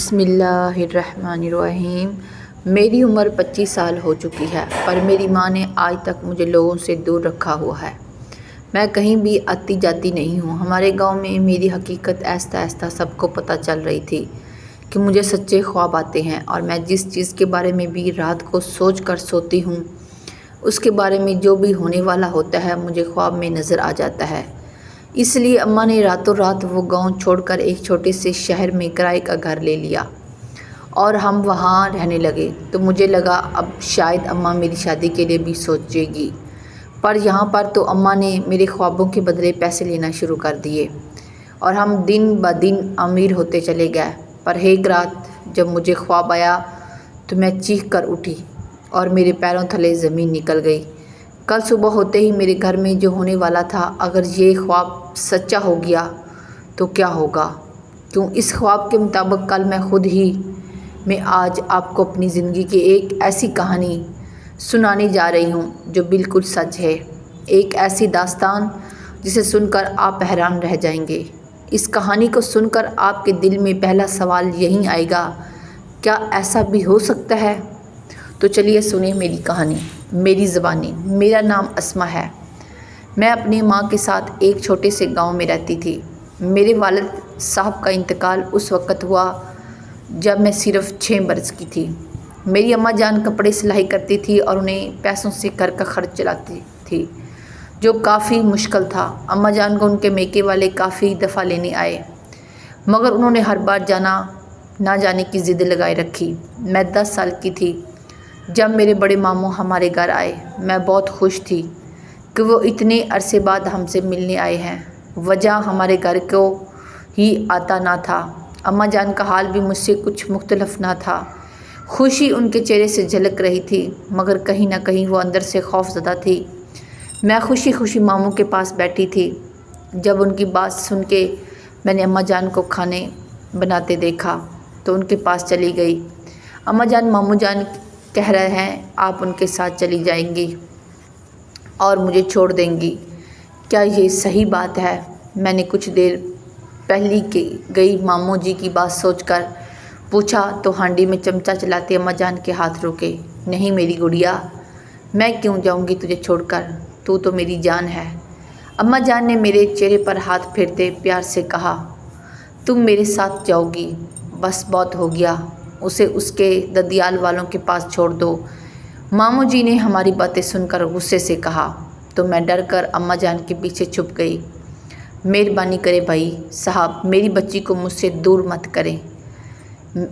بسم اللہ الرحمن الرحیم۔ میری عمر 25 سال ہو چکی ہے، پر میری ماں نے آج تک مجھے لوگوں سے دور رکھا ہوا ہے۔ میں کہیں بھی آتی جاتی نہیں ہوں۔ ہمارے گاؤں میں میری حقیقت آہستہ آہستہ سب کو پتہ چل رہی تھی کہ مجھے سچے خواب آتے ہیں، اور میں جس چیز کے بارے میں بھی رات کو سوچ کر سوتی ہوں، اس کے بارے میں جو بھی ہونے والا ہوتا ہے مجھے خواب میں نظر آ جاتا ہے۔ اس لیے اماں نے راتوں رات وہ گاؤں چھوڑ کر ایک چھوٹے سے شہر میں کرائے کا گھر لے لیا اور ہم وہاں رہنے لگے۔ تو مجھے لگا اب شاید اماں میری شادی کے لیے بھی سوچے گی، پر یہاں پر تو اماں نے میرے خوابوں کے بدلے پیسے لینا شروع کر دیے اور ہم دن بہ دن امیر ہوتے چلے گئے۔ پر ایک رات جب مجھے خواب آیا تو میں چیخ کر اٹھی اور میرے پیروں تلے زمین نکل گئی۔ کل صبح ہوتے ہی میرے گھر میں جو ہونے والا تھا، اگر یہ خواب سچا ہو گیا تو کیا ہوگا؟ کیوں اس خواب کے مطابق کل میں آج آپ کو اپنی زندگی کی ایک ایسی کہانی سنانے جا رہی ہوں جو بالکل سچ ہے، ایک ایسی داستان جسے سن کر آپ حیران رہ جائیں گے۔ اس کہانی کو سن کر آپ کے دل میں پہلا سوال یہی آئے گا، کیا ایسا بھی ہو سکتا ہے؟ تو چلیے سنیں میری کہانی، میری زبانی۔ میرا نام اسما ہے۔ میں اپنی ماں کے ساتھ ایک چھوٹے سے گاؤں میں رہتی تھی۔ میرے والد صاحب کا انتقال اس وقت ہوا جب میں صرف 6 برس کی تھی۔ میری اماں جان کپڑے سلائی کرتی تھی اور انہیں پیسوں سے گھر کا خرچ چلاتی تھی، جو کافی مشکل تھا۔ اماں جان کو ان کے میکے والے کافی دفعہ لینے آئے، مگر انہوں نے ہر بار نہ جانے کی ضد لگائے رکھی۔ میں 10 سال کی تھی جب میرے بڑے ماموں ہمارے گھر آئے۔ میں بہت خوش تھی کہ وہ اتنے عرصے بعد ہم سے ملنے آئے ہیں۔ وجہ ہمارے گھر کو ہی آتا نہ تھا۔ اماں جان کا حال بھی مجھ سے کچھ مختلف نہ تھا۔ خوشی ان کے چہرے سے جھلک رہی تھی، مگر کہیں نہ کہیں وہ اندر سے خوف زدہ تھی۔ میں خوشی خوشی ماموں کے پاس بیٹھی تھی جب ان کی بات سن کے میں نے اماں جان کو کھانے بناتے دیکھا تو ان کے پاس چلی گئی۔ اماں جان ماموں جان کہہ رہے ہیں آپ ان کے ساتھ چلی جائیں گی اور مجھے چھوڑ دیں گی، کیا یہ صحیح بات ہے؟ میں نے کچھ دیر پہلی گئی ماموں جی کی بات سوچ کر پوچھا تو ہانڈی میں چمچہ چلاتے اماں جان کے ہاتھ روکے۔ نہیں میری گڑیا، میں کیوں جاؤں گی تجھے چھوڑ کر، تو میری جان ہے۔ اماں جان نے میرے چہرے پر ہاتھ پھیرتے پیار سے کہا، تم میرے ساتھ جاؤ گی، بس بہت ہو گیا، اسے اس کے ددیال والوں کے پاس چھوڑ دو۔ ماموں جی نے ہماری باتیں سن کر غصے سے کہا تو میں ڈر کر اماں جان کے پیچھے چھپ گئی۔ مہربانی کرے بھائی صاحب، میری بچی کو مجھ سے دور مت کریں۔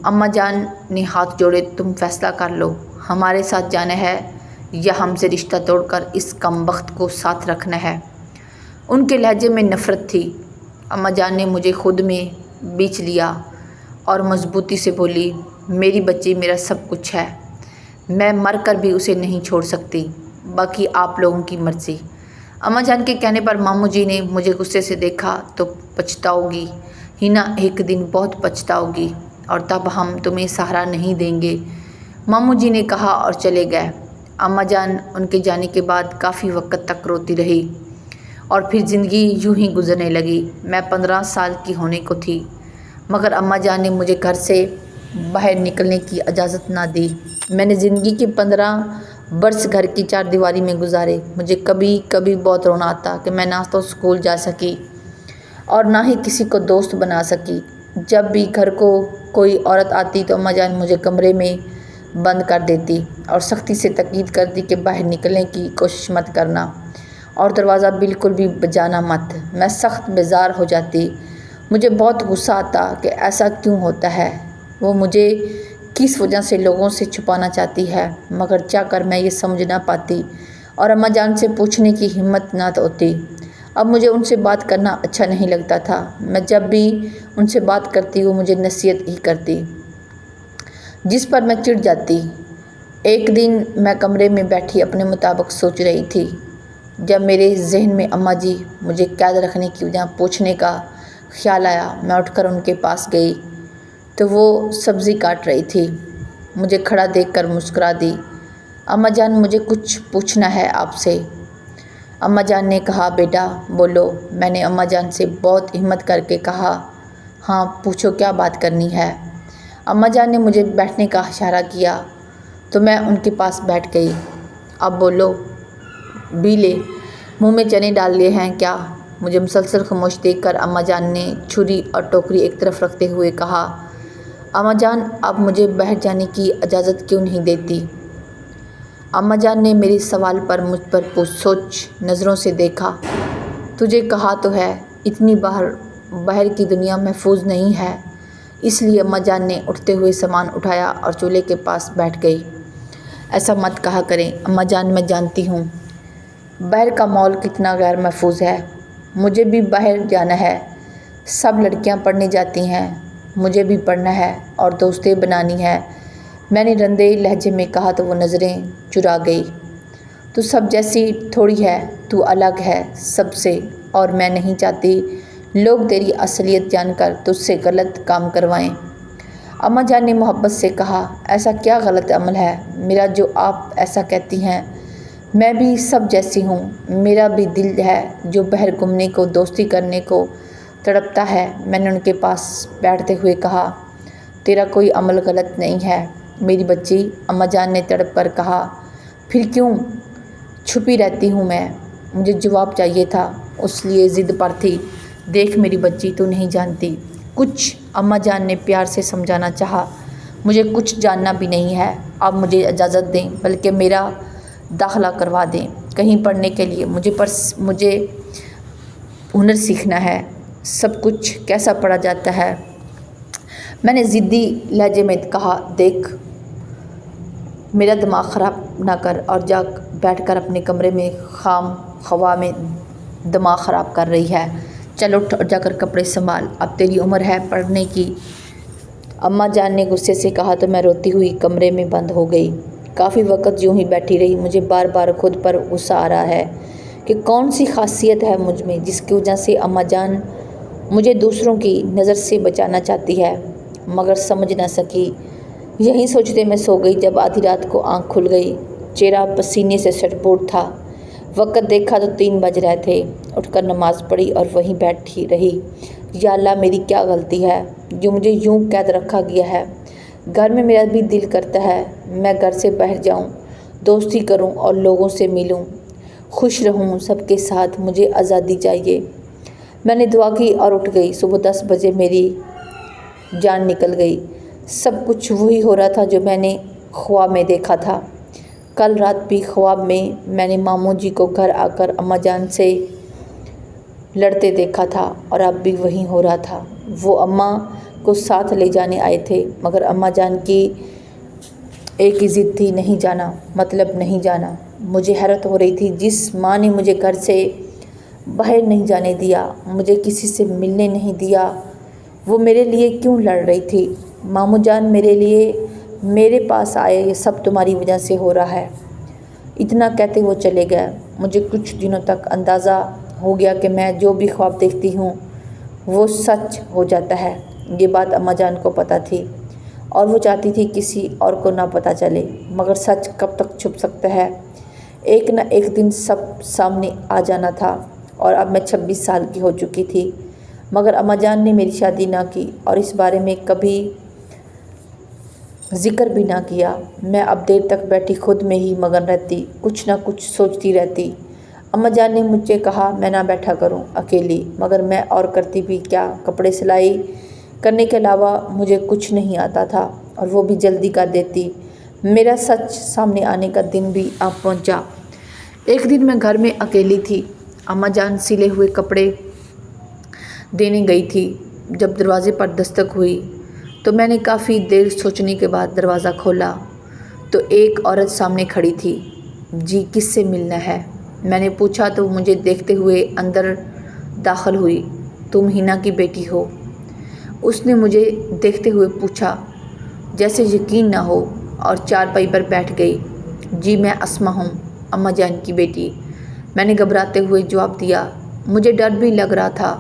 اماں جان نے ہاتھ جوڑے، تم فیصلہ کر لو، ہمارے ساتھ جانا ہے یا ہم سے رشتہ توڑ کر اس کمبخت کو ساتھ رکھنا ہے۔ ان کے لہجے میں نفرت تھی۔ اماں جان نے مجھے خود میں بیچ لیا اور مضبوطی سے بولی، میری بچی میرا سب کچھ ہے، میں مر کر بھی اسے نہیں چھوڑ سکتی، باقی آپ لوگوں کی مرضی۔ اماں جان کے کہنے پر ماموں جی نے مجھے غصے سے دیکھا، تو پچھتاؤ گی ہی نہ، ایک دن بہت پچھتاؤ گی، اور تب ہم تمہیں سہارا نہیں دیں گے، ماموں جی نے کہا اور چلے گئے۔ اماں جان ان کے جانے کے بعد کافی وقت تک روتی رہی اور پھر زندگی یوں ہی گزرنے لگی۔ میں 15 سال کی ہونے کو تھی، مگر اماں جان نے مجھے گھر سے باہر نکلنے کی اجازت نہ دی۔ میں نے زندگی کے 15 برس گھر کی 4 دیواری میں گزارے۔ مجھے کبھی کبھی بہت رونا آتا کہ میں نہ تو اسکول جا سکی اور نہ ہی کسی کو دوست بنا سکی۔ جب بھی گھر کو کوئی عورت آتی تو اماں جان مجھے کمرے میں بند کر دیتی اور سختی سے تاکید کرتی کہ باہر نکلنے کی کوشش مت کرنا اور دروازہ بالکل بھی بجانا مت۔ میں سخت بیزار ہو جاتی، مجھے بہت غصہ آتا کہ ایسا کیوں ہوتا ہے، وہ مجھے کس وجہ سے لوگوں سے چھپانا چاہتی ہے، مگر چاہ کر میں یہ سمجھ نہ پاتی اور اماں جان سے پوچھنے کی ہمت نہ ہوتی۔ اب مجھے ان سے بات کرنا اچھا نہیں لگتا تھا۔ میں جب بھی ان سے بات کرتی وہ مجھے نصیحت ہی کرتی، جس پر میں چڑ جاتی۔ ایک دن میں کمرے میں بیٹھی اپنے مطابق سوچ رہی تھی جب میرے ذہن میں اماں جی مجھے قید رکھنے کی وجہ پوچھنے کا خیال آیا۔ میں اٹھ کر ان کے پاس گئی تو وہ سبزی کاٹ رہی تھی۔ مجھے کھڑا دیکھ کر مسکرا دی، اماں جان مجھے کچھ پوچھنا ہے آپ سے۔ اماں جان نے کہا بیٹا بولو۔ میں نے اماں جان سے بہت ہمت کر کے کہا، ہاں پوچھو کیا بات کرنی ہے۔ اماں جان نے مجھے بیٹھنے کا اشارہ کیا تو میں ان کے پاس بیٹھ گئی۔ اب بولو، بیلے منہ میں چنے ڈال لیے ہیں کیا؟ مجھے مسلسل خاموش دیکھ کر اماں جان نے چھری اور ٹوکری ایک طرف رکھتے ہوئے کہا، اماں جان آپ مجھے باہر جانے کی اجازت کیوں نہیں دیتی؟ اماں جان نے میرے سوال پر مجھ پر سوچ نظروں سے دیکھا۔ تجھے کہا تو ہے، اتنی باہر کی دنیا محفوظ نہیں ہے۔ اس لیے اماں جان نے اٹھتے ہوئے سامان اٹھایا اور چولہے کے پاس بیٹھ گئی۔ ایسا مت کہا کریں اماں جان، میں جانتی ہوں باہر کا ماحول کتنا غیر محفوظ ہے۔ مجھے بھی باہر جانا ہے، سب لڑکیاں پڑھنے جاتی ہیں، مجھے بھی پڑھنا ہے اور دوستیں بنانی ہے۔ میں نے رندے لہجے میں کہا تو وہ نظریں چرا گئی۔ تو سب جیسی تھوڑی ہے، تو الگ ہے سب سے، اور میں نہیں چاہتی لوگ تیری اصلیت جان کر تجھ سے غلط کام کروائیں۔ اماں جان نے محبت سے کہا، ایسا کیا غلط عمل ہے میرا جو آپ ایسا کہتی ہیں؟ میں بھی سب جیسی ہوں، میرا بھی دل ہے جو باہر گھومنے کو، دوستی کرنے کو تڑپتا ہے۔ میں نے ان کے پاس بیٹھتے ہوئے کہا، تیرا کوئی عمل غلط نہیں ہے میری بچی۔ اماں جان نے تڑپ کر کہا، پھر کیوں چھپی رہتی ہوں میں؟ مجھے جواب چاہیے تھا، اس لیے ضد پر تھی۔ دیکھ میری بچی، تو نہیں جانتی کچھ، اماں جان نے پیار سے سمجھانا چاہا، مجھے کچھ جاننا بھی نہیں ہے۔ آپ مجھے اجازت دیں، بلکہ میرا داخلہ کروا دیں کہیں پڑھنے کے لیے۔ مجھے ہنر سیکھنا ہے، سب کچھ کیسا پڑھا جاتا ہے۔ میں نے ضدی لہجے میں کہا، دیکھ میرا دماغ خراب نہ کر اور جا بیٹھ کر اپنے کمرے میں خام خواہ میں دماغ خراب کر رہی ہے۔ چل اٹھ اور جا کر کپڑے سنبھال، اب تیری عمر ہے پڑھنے کی۔ اماں جان نے غصے سے کہا تو میں روتی ہوئی کمرے میں بند ہو گئی۔ کافی وقت یوں ہی بیٹھی رہی۔ مجھے بار بار خود پر غصہ آ رہا ہے کہ کون سی خاصیت ہے مجھ میں جس کی وجہ سے اماں جان مجھے دوسروں کی نظر سے بچانا چاہتی ہے، مگر سمجھ نہ سکی۔ یہی سوچتے میں سو گئی جب آدھی رات کو آنکھ کھل گئی۔ چہرہ پسینے سے سربور تھا۔ وقت دیکھا تو 3 بج رہے تھے۔ اٹھ کر نماز پڑھی اور وہیں بیٹھی رہی۔ یا اللہ، میری کیا غلطی ہے جو مجھے یوں قید رکھا گیا ہے؟ گھر میں میرا بھی دل کرتا ہے میں گھر سے باہر جاؤں، دوستی کروں اور لوگوں سے ملوں، خوش رہوں سب کے ساتھ، مجھے آزادی چاہیے۔ میں نے دعا کی اور اٹھ گئی۔ صبح 10 بجے میری جان نکل گئی۔ سب کچھ وہی ہو رہا تھا جو میں نے خواب میں دیکھا تھا۔ کل رات بھی خواب میں نے ماموں جی کو گھر آ کر اماں جان سے لڑتے دیکھا تھا، اور اب بھی وہی ہو رہا تھا۔ وہ اماں کو ساتھ لے جانے آئے تھے، مگر اماں جان کی ایک ہی ضد تھی، نہیں جانا، مطلب نہیں جانا۔ مجھے حیرت ہو رہی تھی، جس ماں نے مجھے گھر سے باہر نہیں جانے دیا، مجھے کسی سے ملنے نہیں دیا، وہ میرے لیے کیوں لڑ رہی تھی؟ ماموں جان میرے لیے میرے پاس آئے، یہ سب تمہاری وجہ سے ہو رہا ہے۔ اتنا کہتے وہ چلے گئے۔ مجھے کچھ دنوں تک اندازہ ہو گیا کہ میں جو بھی خواب دیکھتی ہوں وہ سچ ہو جاتا ہے۔ یہ بات اماں جان کو پتہ تھی اور وہ چاہتی تھی کسی اور کو نہ پتہ چلے، مگر سچ کب تک چھپ سکتا ہے؟ ایک نہ ایک دن سب سامنے آ جانا تھا، اور اب میں 26 سال کی ہو چکی تھی، مگر اماں جان نے میری شادی نہ کی اور اس بارے میں کبھی ذکر بھی نہ کیا۔ میں اب دیر تک بیٹھی خود میں ہی مگن رہتی، کچھ نہ کچھ سوچتی رہتی۔ اماں جان نے مجھ سے کہا میں نہ بیٹھا کروں اکیلی، مگر میں اور کرتی بھی کیا؟ کپڑے سلائی کرنے کے علاوہ مجھے کچھ نہیں آتا تھا، اور وہ بھی جلدی کر دیتی۔ میرا سچ سامنے آنے کا دن بھی آ پہنچا۔ ایک دن میں گھر میں اکیلی تھی۔ اماں جان سلے ہوئے کپڑے دینے گئی تھی۔ جب دروازے پر دستک ہوئی تو میں نے کافی دیر سوچنے کے بعد دروازہ کھولا تو ایک عورت سامنے کھڑی تھی۔ جی، کس سے ملنا ہے؟ میں نے پوچھا تو مجھے دیکھتے ہوئے اندر داخل ہوئی۔ تم ہینا کی بیٹی ہو؟ اس نے مجھے دیکھتے ہوئے پوچھا جیسے یقین نہ ہو، اور چارپائی پر بیٹھ گئی۔ جی، میں اسما ہوں، اماں جان کی بیٹی۔ میں نے گھبراتے ہوئے جواب دیا۔ مجھے ڈر بھی لگ رہا تھا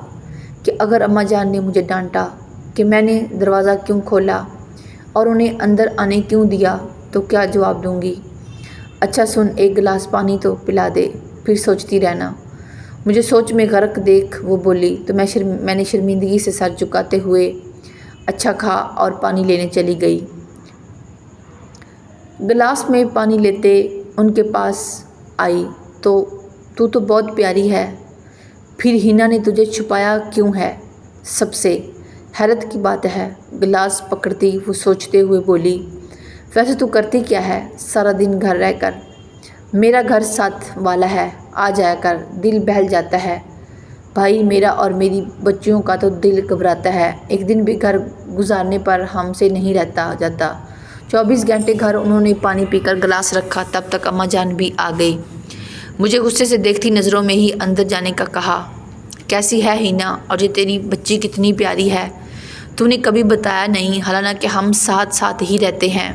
کہ اگر اماں جان نے مجھے ڈانٹا کہ میں نے دروازہ کیوں کھولا اور انہیں اندر آنے کیوں دیا تو کیا جواب دوں گی۔ اچھا سن، ایک گلاس پانی تو پلا دے، پھر سوچتی رہنا۔ مجھے سوچ میں غرق دیکھ وہ بولی تو میں نے شرمندگی سے سر جھکاتے ہوئے اچھا کہا اور پانی لینے چلی گئی۔ گلاس میں پانی لیتے ان کے پاس آئی تو تو بہت پیاری ہے، پھر ہینا نے تجھے چھپایا کیوں ہے سب سے؟ حیرت کی بات ہے، گلاس پکڑتی وہ سوچتے ہوئے بولی، ویسے تو کرتی کیا ہے سارا دن گھر رہ کر؟ میرا گھر ساتھ والا ہے، آ جایا کر، دل بہل جاتا ہے۔ بھائی میرا اور میری بچیوں کا تو دل گھبراتا ہے، ایک دن بھی گھر گزارنے پر ہم سے نہیں رہتا جاتا۔ 24 گھنٹے گھر انہوں نے پانی پی کر گلاس رکھا، تب تک اماں جان بھی آ گئی۔ مجھے غصے سے دیکھتی نظروں میں ہی اندر جانے کا کہا، کیسی ہے ہینا، اور یہ تیری بچی کتنی پیاری ہے، تو نے کبھی بتایا نہیں، حالانکہ ہم ساتھ ساتھ ہی رہتے ہیں۔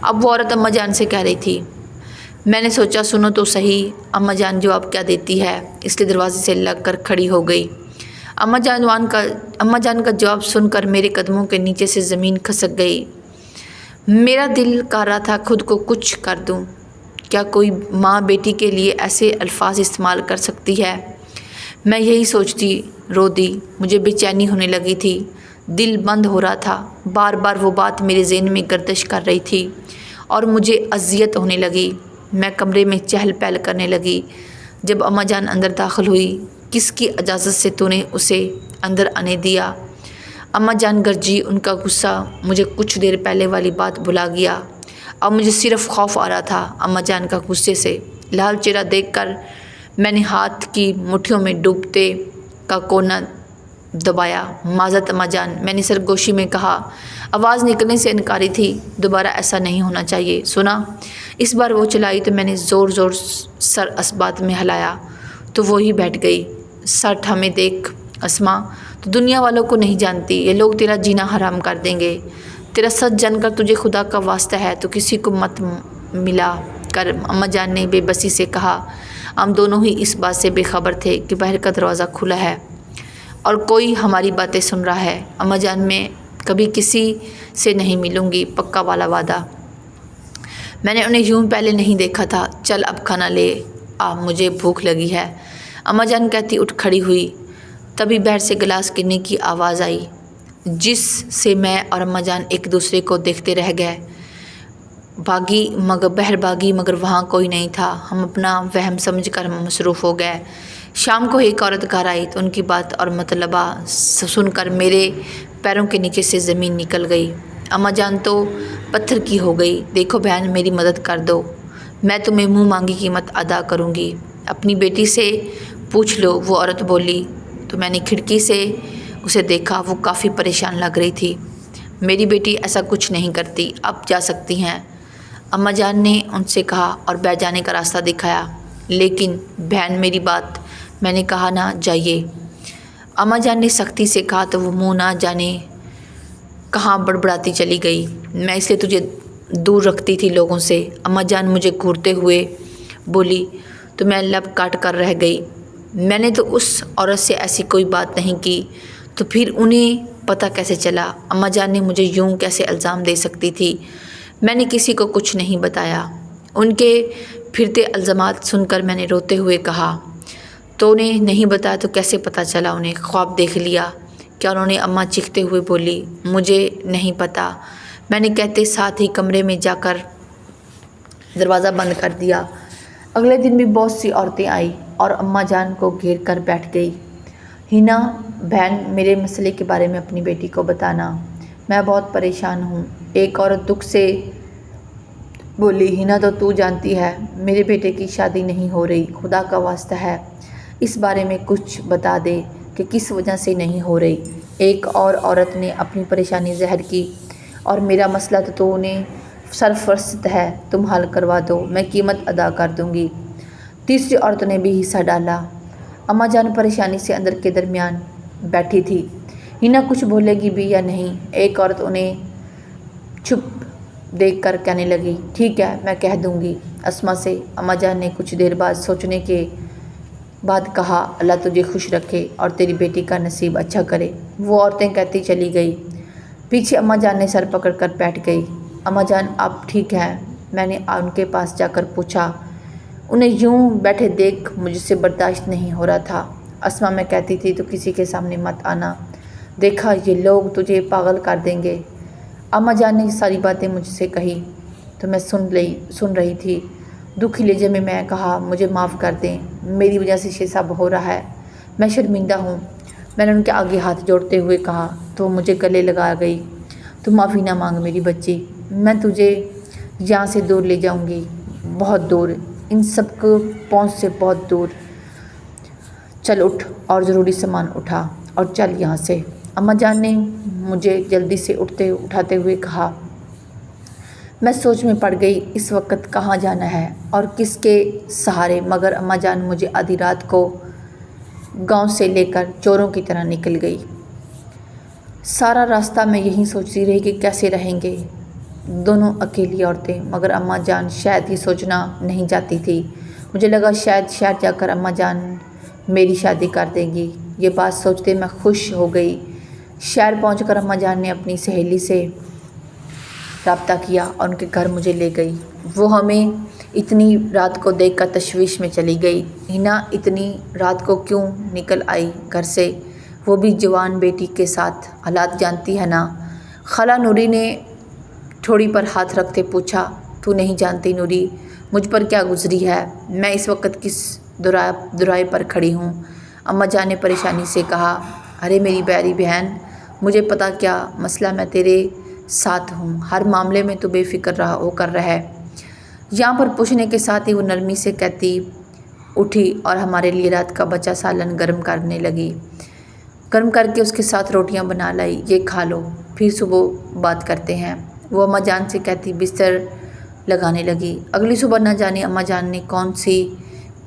اب وہ عورت اماں جان سے کہہ رہی تھی۔ میں نے سوچا سنو تو صحیح اماں جان جواب کیا دیتی ہے، اس لیے دروازے سے لگ کر کھڑی ہو گئی۔ اماں جان کا جواب سن کر میرے قدموں کے نیچے سے زمین کھسک گئی۔ میرا دل کہہ رہا تھا خود کو کچھ کر دوں، کیا کوئی ماں بیٹی کے لیے ایسے الفاظ استعمال کر سکتی ہے؟ میں یہی سوچتی رو دی، مجھے بے چینی ہونے لگی تھی، دل بند ہو رہا تھا، بار بار وہ بات میرے ذہن میں گردش کر رہی تھی اور مجھے اذیت ہونے لگی۔ میں کمرے میں چہل پہل کرنے لگی۔ جب اماں جان اندر داخل ہوئی، کس کی اجازت سے تو نے اسے اندر آنے دیا؟ اماں جان گرجی، ان کا غصہ مجھے کچھ دیر پہلے والی بات بھلا گیا۔ اب مجھے صرف خوف آ رہا تھا اماں جان کا غصے سے۔ لال چہرہ دیکھ کر میں نے ہاتھ کی مٹھیوں میں ڈوبتے کا کونا دبایا۔ معذرت اماں جان، میں نے سرگوشی میں کہا، آواز نکلنے سے انکاری تھی، دوبارہ ایسا نہیں ہونا چاہیے، سنا؟ اس بار وہ چلائی تو میں نے زور زور سر اسبات میں ہلایا تو وہی بیٹھ گئی۔ سر تھامے دیکھ اسما، تو دنیا والوں کو نہیں جانتی، یہ لوگ تیرا جینا حرام کر دیں گے۔ تیرا سچ جان کر تجھے خدا کا واسطہ ہے تو کسی کو مت ملا کر، اماں جان نے بے بسی سے کہا۔ ہم دونوں ہی اس بات سے بے خبر تھے کہ باہر کا دروازہ کھلا ہے اور کوئی ہماری باتیں سن رہا ہے۔ اماں جان، میں کبھی کسی سے نہیں ملوں گی، پکا والا وعدہ۔ میں نے انہیں یوں پہلے نہیں دیکھا تھا۔ چل اب کھانا لے آ، مجھے بھوک لگی ہے، اماں جان کہتی اٹھ کھڑی ہوئی۔ تبھی باہر سے گلاس گرنے کی آواز آئی، جس سے میں اور اماں جان ایک دوسرے کو دیکھتے رہ گئے۔ باہر بھاگی مگر وہاں کوئی نہیں تھا۔ ہم اپنا وہم سمجھ کر مصروف ہو گئے۔ شام کو ایک عورت گھر آئی تو ان کی بات اور مطلبہ سن کر میرے پیروں کے نیچے سے زمین نکل گئی۔ اماں جان تو پتھر کی ہو گئی۔ دیکھو بہن، میری مدد کر دو، میں تمہیں منہ مانگی قیمت ادا کروں گی۔ اپنی بیٹی سے پوچھ لو، وہ عورت بولی۔ تو میں نے کھڑکی سے اسے دیکھا، وہ کافی پریشان لگ رہی تھی۔ میری بیٹی ایسا کچھ نہیں کرتی، اب جا سکتی ہیں، اماں جان نے ان سے کہا اور بیٹھ جانے کا راستہ دکھایا۔ لیکن بہن میری بات، میں نے کہا نہ جائیے، اماں جان نے سختی سے کہا تو وہ منہ نہ جانے کہاں بڑبڑاتی چلی گئی۔ میں اس لیے تجھے دور رکھتی تھی لوگوں سے، اماں جان مجھے گھورتے ہوئے بولی تو میں لب کاٹ کر رہ گئی۔ میں نے تو اس عورت سے ایسی کوئی بات نہیں کی، تو پھر انہیں پتہ کیسے چلا؟ اماں جان نے مجھے یوں کیسے الزام دے سکتی تھی؟ میں نے کسی کو کچھ نہیں بتایا۔ ان کے پھرتے الزامات سن کر میں نے روتے ہوئے کہا، تو نے نہیں بتایا تو کیسے پتہ چلا؟ انہیں خواب دیکھ لیا کیا انہوں نے؟ اماں چیختے ہوئے بولی، مجھے نہیں پتہ، میں نے کہتے ساتھ ہی کمرے میں جا کر دروازہ بند کر دیا۔ اگلے دن بھی بہت سی عورتیں آئیں اور اماں جان کو گھیر کر بیٹھ گئی۔ ہینا بہن، میرے مسئلے کے بارے میں اپنی بیٹی کو بتانا، میں بہت پریشان ہوں، ایک عورت دکھ سے بولی۔ ہینا تو جانتی ہے میرے بیٹے کی شادی نہیں ہو رہی، خدا کا واسطہ ہے اس بارے میں کچھ بتا دے کہ کس وجہ سے نہیں ہو رہی۔ ایک اور عورت نے اپنی پریشانی ظاہر کی، اور میرا مسئلہ تو انہیں سرفرست ہے، تم حل کروا دو، میں قیمت ادا کر دوں گی۔ تیسری عورت نے بھی حصہ ڈالا۔ اماں جان پریشانی سے اندر کے درمیان بیٹھی تھی، ہینا کچھ بولے گی بھی یا نہیں۔ ایک عورت انہیں چھپ دیکھ کر کہنے لگی، ٹھیک ہے، میں کہہ دوں گی اسما سے۔ اماں جان نے کچھ دیر بعد سوچنے کے بعد کہا، اللہ تجھے خوش رکھے اور تیری بیٹی کا نصیب اچھا کرے۔ وہ عورتیں کہتی چلی گئی۔ پیچھے اماں جان نے سر پکڑ کر بیٹھ گئی۔ اماں جان آپ ٹھیک ہیں؟ میں نے ان کے پاس جا کر پوچھا۔ انہیں یوں بیٹھے دیکھ مجھ سے برداشت نہیں ہو رہا تھا۔ اسما، میں کہتی تھی تو کسی کے سامنے مت آنا، دیکھا یہ لوگ تجھے پاگل کر دیں گے۔ اماں جان نے یہ ساری باتیں مجھ سے کہی تو میں سن رہی تھی۔ دکھی لہجے میں کہا مجھے معاف کر دیں، میری وجہ سے یہ سب ہو رہا ہے، میں شرمندہ ہوں۔ میں نے ان کے آگے ہاتھ جوڑتے ہوئے کہا تو مجھے گلے لگا گئی۔ تو معافی نہ مانگ میری بچی، میں تجھے یہاں سے دور لے جاؤں گی، بہت دور، ان سب کو پہنچ سے بہت دور۔ چل اٹھ اور ضروری سامان اٹھا اور چل یہاں سے۔ اماں جان نے مجھے جلدی سے اٹھاتے ہوئے کہا۔ میں سوچ میں پڑ گئی اس وقت کہاں جانا ہے اور کس کے سہارے، مگر اماں جان مجھے آدھی رات کو گاؤں سے لے کر چوروں کی طرح نکل گئی۔ سارا راستہ میں یہی سوچتی رہی کہ کیسے رہیں گے دونوں اکیلی عورتیں، مگر اماں جان شاید یہ سوچنا نہیں چاہتی تھی۔ مجھے لگا شاید شہر جا کر اماں جان میری شادی کر دیں گی۔ یہ بات سوچتے میں خوش ہو گئی۔ شہر پہنچ کر اماں جان نے اپنی سہیلی سے رابطہ کیا اور ان کے گھر مجھے لے گئی۔ وہ ہمیں اتنی رات کو دیکھ کر تشویش میں چلی گئی۔ ہنا اتنی رات کو کیوں نکل آئی گھر سے، وہ بھی جوان بیٹی کے ساتھ، حالات جانتی ہے نا۔ خالہ نوری نے ٹھوڑی پر ہاتھ رکھتے پوچھا، تو نہیں جانتی نوری مجھ پر کیا گزری ہے، میں اس وقت کس دورائے پر کھڑی ہوں؟ اماں جان نے پریشانی سے کہا، ارے میری پیاری بہن، مجھے پتا کیا مسئلہ، میں تیرے ساتھ ہوں، ہر معاملے میں تو بے فکر ہو کر رہے۔ یہاں پر پوچھنے کے ساتھ ہی وہ نرمی سے کہتی اٹھی اور ہمارے لیے رات کا بچا سالن گرم کرنے لگی۔ گرم کر کے اس کے ساتھ روٹیاں بنا لائی، یہ کھا لو، پھر صبح بات کرتے ہیں، وہ اماں جان سے کہتی بستر لگانے لگی۔ اگلی صبح نہ جانے اماں جان نے کون سی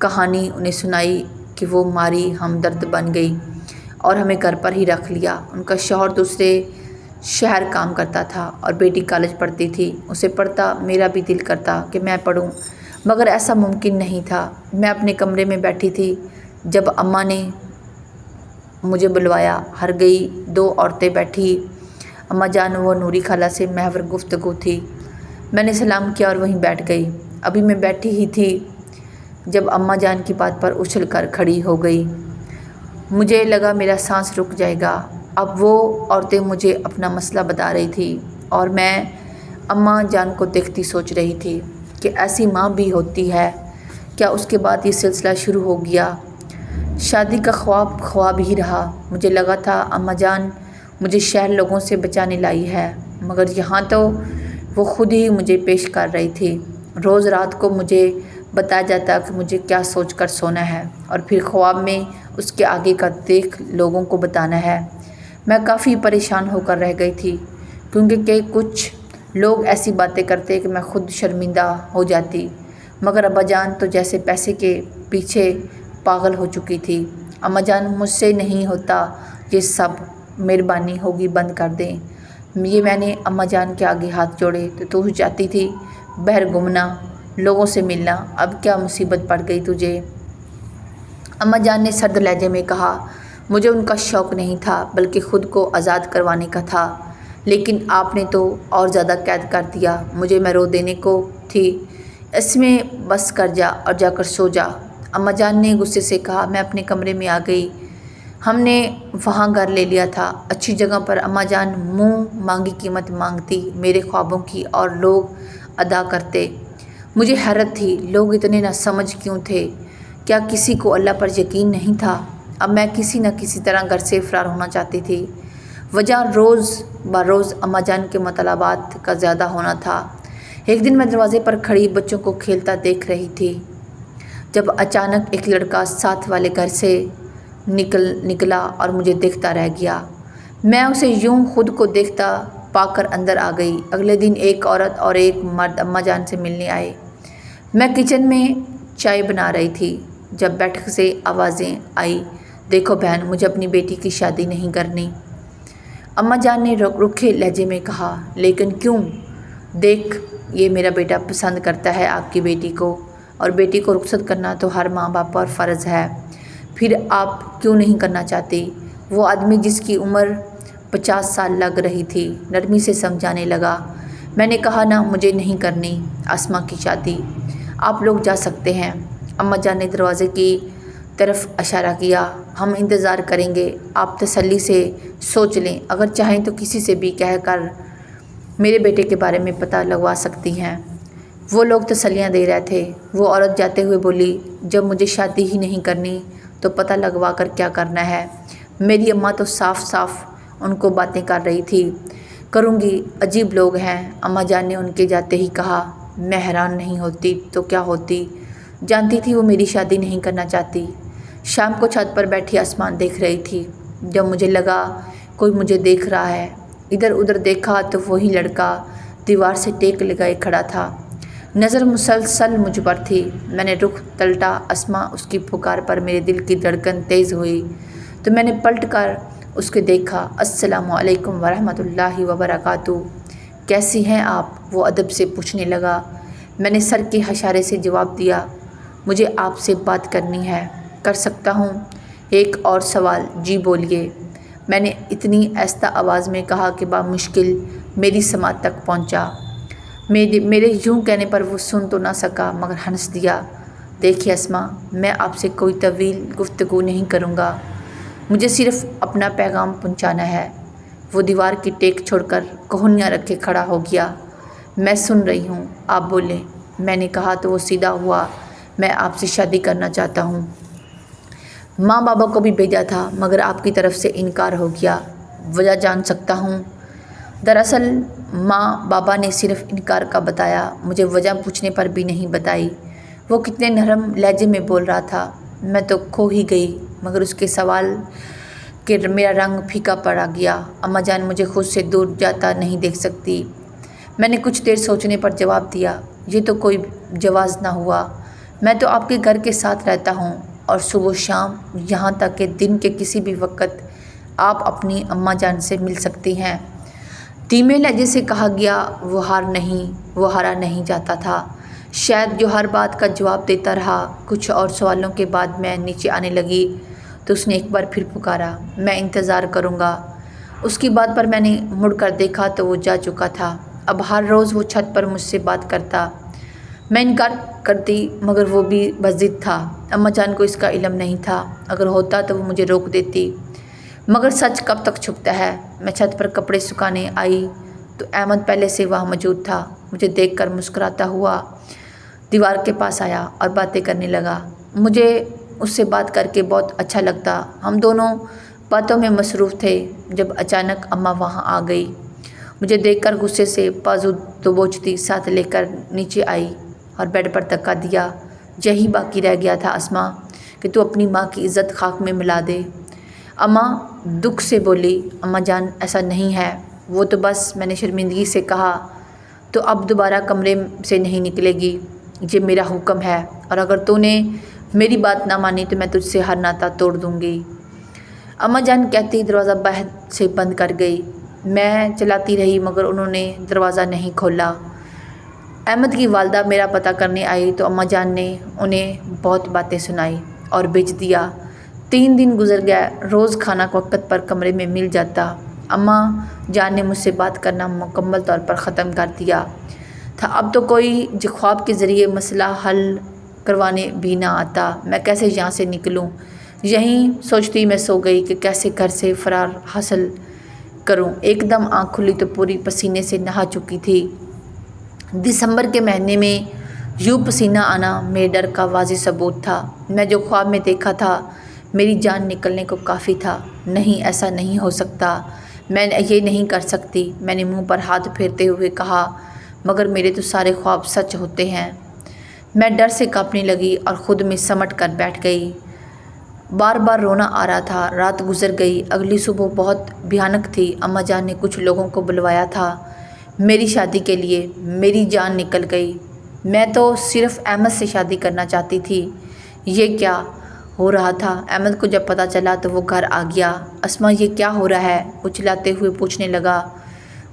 کہانی انہیں سنائی کہ وہ ماری ہمدرد بن گئی اور ہمیں گھر پر ہی رکھ لیا۔ ان کا شوہر دوسرے شہر کام کرتا تھا اور بیٹی کالج پڑھتی تھی، اسے پڑھتا میرا بھی دل کرتا کہ میں پڑھوں، مگر ایسا ممکن نہیں تھا۔ میں اپنے کمرے میں بیٹھی تھی جب اماں نے مجھے بلوایا۔ ہر گئی 2 عورتیں بیٹھی، اماں جان و نوری خالہ سے محور گفتگو تھی۔ میں نے سلام کیا اور وہیں بیٹھ گئی۔ ابھی میں بیٹھی ہی تھی جب اماں جان کی بات پر اچھل کر کھڑی ہو گئی۔ مجھے لگا میرا سانس رک جائے گا۔ اب وہ عورتیں مجھے اپنا مسئلہ بتا رہی تھی اور میں اماں جان کو دیکھتی سوچ رہی تھی کہ ایسی ماں بھی ہوتی ہے کیا۔ اس کے بعد یہ سلسلہ شروع ہو گیا۔ شادی کا خواب ہی رہا۔ مجھے لگا تھا اماں جان مجھے شہر لوگوں سے بچانے لائی ہے، مگر یہاں تو وہ خود ہی مجھے پیش کر رہی تھی۔ روز رات کو مجھے بتایا جاتا کہ مجھے کیا سوچ کر سونا ہے اور پھر خواب میں اس کے آگے کا دیکھ لوگوں کو بتانا ہے۔ میں کافی پریشان ہو کر رہ گئی تھی کیونکہ کچھ لوگ ایسی باتیں کرتے کہ میں خود شرمندہ ہو جاتی، مگر ابا جان تو جیسے پیسے کے پیچھے پاگل ہو چکی تھی۔ اماں جان مجھ سے نہیں ہوتا یہ سب، مہربانی ہوگی بند کر دیں یہ۔ میں نے اماں جان کے آگے ہاتھ جوڑے تو چاہتی تھی باہر گھومنا، لوگوں سے ملنا، اب کیا مصیبت پڑ گئی تجھے؟ اماں جان نے سرد لہجے میں کہا، مجھے ان کا شوق نہیں تھا بلکہ خود کو آزاد کروانے کا تھا، لیکن آپ نے تو اور زیادہ قید کر دیا مجھے، میں رو دینے کو تھی، اس میں بس کر جا اور جا کر سو جا۔ اماں جان نے غصے سے کہا۔ میں اپنے کمرے میں آ گئی۔ ہم نے وہاں گھر لے لیا تھا، اچھی جگہ پر۔ اماں جان منہ مانگی قیمت مانگتی میرے خوابوں کی اور لوگ ادا کرتے۔ مجھے حیرت تھی لوگ اتنے نہ سمجھ کیوں تھے، کیا کسی کو اللہ پر یقین نہیں تھا؟ اب میں کسی نہ کسی طرح گھر سے فرار ہونا چاہتی تھی۔ وجہ روز بروز اماں جان کے مطالبات کا زیادہ ہونا تھا۔ ایک دن میں دروازے پر کھڑی بچوں کو کھیلتا دیکھ رہی تھی جب اچانک ایک لڑکا ساتھ والے گھر سے نکلا اور مجھے دیکھتا رہ گیا۔ میں اسے یوں خود کو دیکھتا پا کر اندر آ گئی۔ اگلے دن ایک عورت اور ایک مرد اماں جان سے ملنے آئے۔ میں کچن میں چائے بنا رہی تھی جب بیٹھک سے آوازیں آئی، دیکھو بہن، مجھے اپنی بیٹی کی شادی نہیں کرنی۔ اماں جان نے رکھے لہجے میں کہا، لیکن کیوں؟ دیکھ، یہ میرا بیٹا پسند کرتا ہے آپ کی بیٹی کو، اور بیٹی کو رخصت کرنا تو ہر ماں باپ پر فرض ہے، پھر آپ کیوں نہیں کرنا چاہتی؟ وہ آدمی جس کی عمر 50 سال لگ رہی تھی نرمی سے سمجھانے لگا۔ میں نے کہا نا، مجھے نہیں کرنی آسماں کی شادی، آپ لوگ جا سکتے ہیں۔ اماں جان نے دروازے کی طرف اشارہ کیا۔ ہم انتظار کریں گے، آپ تسلی سے سوچ لیں، اگر چاہیں تو کسی سے بھی کہہ کر میرے بیٹے کے بارے میں پتہ لگوا سکتی ہیں۔ وہ لوگ تسلیاں دے رہے تھے۔ وہ عورت جاتے ہوئے بولی، جب مجھے شادی ہی نہیں کرنی تو پتہ لگوا کر کیا کرنا ہے؟ میری اماں تو صاف صاف ان کو باتیں کر رہی تھی۔ کروں گی، عجیب لوگ ہیں، اماں جان نے ان کے جاتے ہی کہا۔ میں حیران نہیں ہوتی تو کیا ہوتی، جانتی تھی وہ میری شادی نہیں کرنا چاہتی۔ شام کو چھت پر بیٹھی آسمان دیکھ رہی تھی، جب مجھے لگا کوئی مجھے دیکھ رہا ہے۔ ادھر ادھر دیکھا تو وہی لڑکا دیوار سے ٹیک لگائے کھڑا تھا، نظر مسلسل مجھ پر تھی۔ میں نے رخ پلٹا، اسما اس کی پکار پر میرے دل کی دھڑکن تیز ہوئی تو میں نے پلٹ کر اس کو دیکھا۔ السلام علیکم ورحمۃ اللہ وبرکاتہ، کیسی ہیں آپ؟ وہ ادب سے پوچھنے لگا۔ میں نے سر کے اشارے سے جواب دیا، مجھے آپ سے بات کرنی ہے، کر سکتا ہوں؟ ایک اور سوال؟ جی بولیے، میں نے اتنی آہستہ آواز میں کہا کہ بامشکل میری سماعت تک پہنچا۔ میرے یوں کہنے پر وہ سن تو نہ سکا مگر ہنس دیا۔ دیکھیے اسما، میں آپ سے کوئی طویل گفتگو نہیں کروں گا، مجھے صرف اپنا پیغام پہنچانا ہے۔ وہ دیوار کی ٹیک چھوڑ کر کوہنیاں رکھے کھڑا ہو گیا۔ میں سن رہی ہوں، آپ بولیں، میں نے کہا تو وہ سیدھا ہوا۔ میں آپ سے شادی کرنا چاہتا ہوں۔ ماں بابا کو بھی بھیجا تھا مگر آپ کی طرف سے انکار ہو گیا۔ وجہ جان سکتا ہوں؟ دراصل ماں بابا نے صرف انکار کا بتایا، مجھے وجہ پوچھنے پر بھی نہیں بتائی۔ وہ کتنے نرم لہجے میں بول رہا تھا، میں تو کھو ہی گئی، مگر اس کے سوال کہ میرا رنگ پھیکا پڑا گیا۔ اماں جان مجھے خود سے دور جاتا نہیں دیکھ سکتی۔ میں نے کچھ دیر سوچنے پر جواب دیا، یہ تو کوئی جواز نہ ہوا، میں تو آپ کے گھر کے ساتھ رہتا ہوں اور صبح و شام، یہاں تک کہ دن کے کسی بھی وقت آپ اپنی اماں جان سے مل سکتی ہیں۔ دھیمے لہجے سے کہا گیا۔ وہ ہارا نہیں جاتا تھا، شاید جو ہر بات کا جواب دیتا رہا۔ کچھ اور سوالوں کے بعد میں نیچے آنے لگی تو اس نے ایک بار پھر پکارا، میں انتظار کروں گا۔ اس کی بات پر میں نے مڑ کر دیکھا تو وہ جا چکا تھا۔ اب ہر روز وہ چھت پر مجھ سے بات کرتا، میں انکار کرتی مگر وہ بھی بضد تھا۔ اماں جان کو اس کا علم نہیں تھا، اگر ہوتا تو وہ مجھے روک دیتی، مگر سچ کب تک چھپتا ہے۔ میں چھت پر کپڑے سکھانے آئی تو احمد پہلے سے وہاں موجود تھا۔ مجھے دیکھ کر مسکراتا ہوا دیوار کے پاس آیا اور باتیں کرنے لگا۔ مجھے اس سے بات کر کے بہت اچھا لگتا۔ ہم دونوں باتوں میں مصروف تھے جب اچانک اماں وہاں آ گئی۔ مجھے دیکھ کر غصے سے بازو دبوچتی ساتھ لے کر نیچے آئی اور بیڈ پر دھکا دیا۔ یہی باقی رہ گیا تھا اسما کہ تو اپنی ماں کی عزت خاک میں ملا دے۔ اماں دکھ سے بولی، اماں جان ایسا نہیں ہے، وہ تو بس، میں نے شرمندگی سے کہا، تو اب دوبارہ کمرے سے نہیں نکلے گی، یہ میرا حکم ہے، اور اگر تو نے میری بات نہ مانی تو میں تجھ سے ہر ناطہ توڑ دوں گی۔ اماں جان کہتی دروازہ باہر سے بند کر گئی۔ میں چلاتی رہی مگر انہوں نے دروازہ نہیں کھولا۔ احمد کی والدہ میرا پتہ کرنے آئی تو اماں جان نے انہیں بہت باتیں سنائی اور بھیج دیا۔ 3 دن گزر گئے، روز کھانا وقت پر کمرے میں مل جاتا۔ اماں جان نے مجھ سے بات کرنا مکمل طور پر ختم کر دیا تھا۔ اب تو کوئی خواب کے ذریعے مسئلہ حل کروانے بھی نہ آتا۔ میں کیسے یہاں سے نکلوں، یہیں سوچتی میں سو گئی کہ کیسے گھر سے فرار حاصل کروں۔ ایک دم آنکھ کھلی تو پوری پسینے سے نہا چکی تھی۔ دسمبر کے مہینے میں یوں پسینہ آنا میرے ڈر کا واضح ثبوت تھا۔ میں جو خواب میں دیکھا تھا میری جان نکلنے کو کافی تھا۔ نہیں، ایسا نہیں ہو سکتا، میں یہ نہیں کر سکتی، میں نے منہ پر ہاتھ پھیرتے ہوئے کہا، مگر میرے تو سارے خواب سچ ہوتے ہیں۔ میں ڈر سے کانپنے لگی اور خود میں سمٹ کر بیٹھ گئی۔ بار بار رونا آ رہا تھا۔ رات گزر گئی، اگلی صبح بہت بھیانک تھی۔ اماں جان نے کچھ لوگوں کو بلوایا تھا میری شادی کے لیے۔ میری جان نکل گئی۔ میں تو صرف احمد سے شادی کرنا چاہتی تھی۔ یہ کیا ہو رہا تھا؟ احمد کو جب پتہ چلا تو وہ گھر آ گیا۔ اسما، یہ کیا ہو رہا ہے؟ وہ چلاتے ہوئے پوچھنے لگا۔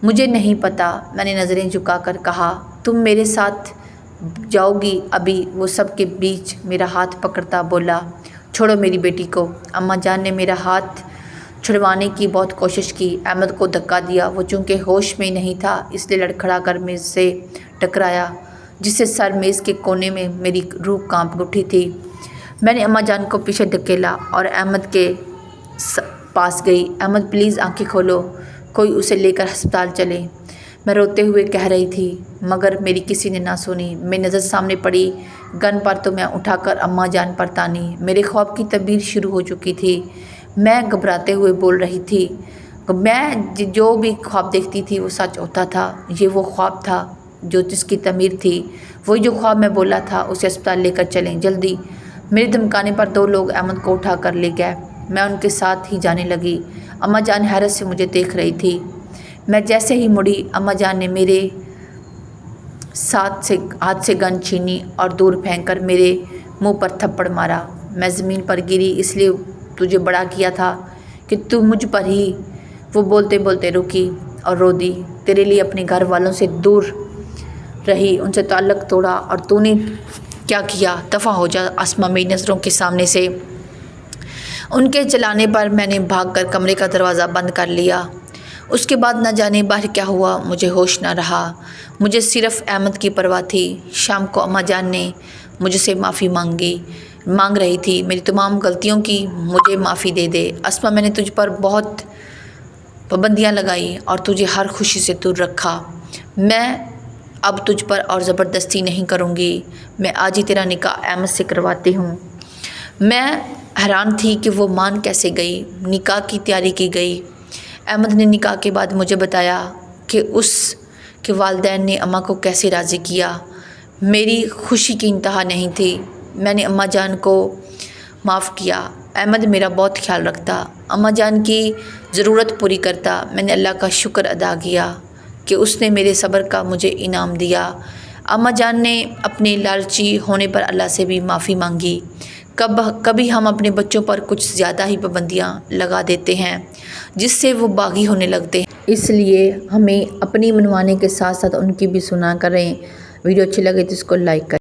مجھے نہیں پتہ، میں نے نظریں جھکا کر کہا۔ تم میرے ساتھ جاؤ گی ابھی؟ وہ سب کے بیچ میرا ہاتھ پکڑتا بولا، چھوڑو میری بیٹی کو۔ اماں جان نے میرا ہاتھ چھڑوانے کی بہت کوشش کی۔ احمد کو دھکا دیا۔ وہ چونکہ ہوش میں نہیں تھا اس لیے لڑکھڑا کر میز سے ٹکرایا، جس سے سر میز کے کونے میں میری روح کانپ اٹھی تھی۔ میں نے اماں جان کو پیچھے دھکیلا اور احمد کے پاس گئی۔ احمد پلیز آنکھیں کھولو، کوئی اسے لے کر ہسپتال چلے، میں روتے ہوئے کہہ رہی تھی، مگر میری کسی نے نہ سنی۔ میری نظر سامنے پڑی گن پر تو میں اٹھا کر اماں جان پر تانی۔ میرے خواب کی تعبیر شروع ہو چکی تھی۔ میں گھبراتے ہوئے بول رہی تھی، میں جو بھی خواب دیکھتی تھی وہ سچ ہوتا تھا۔ یہ وہ خواب تھا جس کی تعبیر تھی، وہی جو خواب میں بولا تھا، اسے اسپتال لے کر چلیں جلدی۔ میرے دھمکانے پر 2 لوگ احمد کو اٹھا کر لے گئے۔ میں ان کے ساتھ ہی جانے لگی۔ اماں جان حیرت سے مجھے دیکھ رہی تھی۔ میں جیسے ہی مڑی، اماں جان نے میرے ہاتھ سے گن چھینی اور دور پھینک کر میرے منہ پر تھپڑ مارا۔ میں زمین پر گری۔ اس لیے تجھے بڑا کیا تھا کہ تو مجھ پر ہی۔ وہ بولتے بولتے رکی اور رو دی۔ تیرے لیے اپنے گھر والوں سے دور رہی، ان سے تعلق توڑا، اور تو نے کیا کیا؟ دفع ہو جا اسما میری نظروں کے سامنے سے۔ ان کے چلانے پر میں نے بھاگ کر کمرے کا دروازہ بند کر لیا۔ اس کے بعد نہ جانے باہر کیا ہوا، مجھے ہوش نہ رہا۔ مجھے صرف احمد کی پرواہ تھی۔ شام کو اماں جان نے مجھ سے معافی مانگ رہی تھی، میری تمام غلطیوں کی مجھے معافی دے دے اسما، میں نے تجھ پر بہت پابندیاں لگائی اور تجھے ہر خوشی سے دور رکھا۔ میں اب تجھ پر اور زبردستی نہیں کروں گی۔ میں آج ہی تیرا نکاح احمد سے کرواتی ہوں۔ میں حیران تھی کہ وہ مان کیسے گئی۔ نکاح کی تیاری کی گئی۔ احمد نے نکاح کے بعد مجھے بتایا کہ اس کے والدین نے اماں کو کیسے راضی کیا۔ میری خوشی کی انتہا نہیں تھی۔ میں نے اماں جان کو معاف کیا۔ احمد میرا بہت خیال رکھتا، اماں جان کی ضرورت پوری کرتا۔ میں نے اللہ کا شکر ادا کیا کہ اس نے میرے صبر کا مجھے انعام دیا۔ اماں جان نے اپنے لالچی ہونے پر اللہ سے بھی معافی مانگی۔ کبھی ہم اپنے بچوں پر کچھ زیادہ ہی پابندیاں لگا دیتے ہیں جس سے وہ باغی ہونے لگتے ہیں۔ اس لیے ہمیں اپنی منوانے کے ساتھ ساتھ ان کی بھی سنا کریں۔ ویڈیو اچھی لگے تو اس کو لائک کریں۔